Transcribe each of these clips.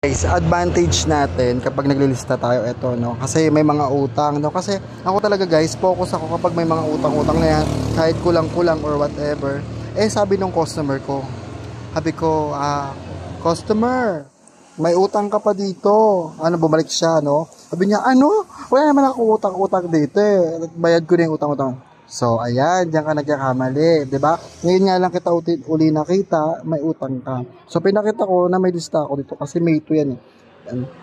Guys, advantage natin kapag naglilista tayo ito, no? Kasi may mga utang, no? Kasi ako talaga guys, focus ako kapag may mga utang-utang na yan, kahit kulang-kulang or whatever. Sabi nung customer ko, customer, may utang ka pa dito. Bumalik siya, no? Sabi niya, wala naman ako utang-utang dito eh. Bayad ko na yung utang-utang. So, ayan, diyan ka nagkakamali, 'di ba? Ngayon nga lang kita uli nakita, may utang ka. So, pinakita ko na may lista ako dito kasi may ito yan eh.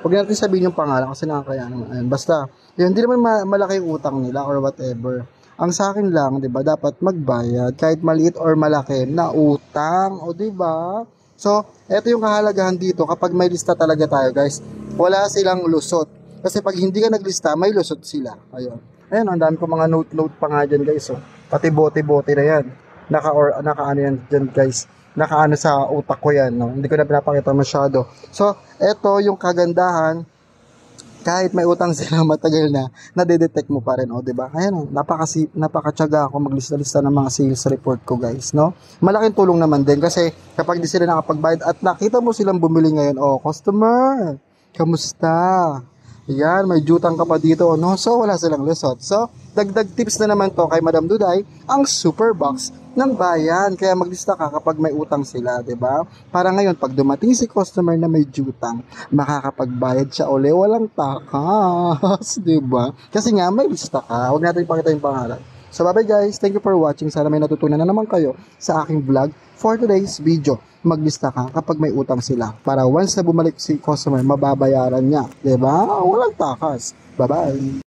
Huwag natin sabihin yung pangalan kasi nakakaya naman. Ayan, basta, yun, hindi naman malaki yung utang nila or whatever. Ang sa akin lang, 'di ba, dapat magbayad kahit maliit or malaki na utang, o 'di ba? So, ito yung kahalagahan dito kapag may lista talaga tayo, guys. Wala silang lusot. Kasi pag hindi ka naglista, may lusot sila. Ayun. Ayan, ang dami ko mga note pa nga dyan, guys. Oh. Pati bote-bote na yan. Naka-ano yan dyan, guys. Naka-ano sa utak ko yan. No? Hindi ko na pinapakita masyado. So, eto yung kagandahan. Kahit may utang sila matagal na, nadedetect mo pa rin. O, diba? Ayan, oh, napakatyaga ako maglista-lista ng mga sales report ko, guys. No? Malaking tulong naman din kasi kapag di sila nakapagbayad at nakita mo silang bumili ngayon, customer, kamusta? Yan, may jutang ka pa dito, no? So, wala silang lusot. So, dagdag tips na naman to kay Madam Duday, ang super box ng bayan. Kaya maglista ka kapag may utang sila, 'di ba? Para ngayon, pag dumating si customer na may jutang, makakapagbayad siya uli, walang takas, 'di ba? Kasi nga, may lista ka. Huwag natin ipakita yung pangalan. So, bye-bye guys. Thank you for watching. Sana may natutunan na naman kayo sa aking vlog for today's video. Maglista ka kapag may utang sila para once na bumalik si customer, mababayaran niya. Diba? Walang takas. Bye-bye.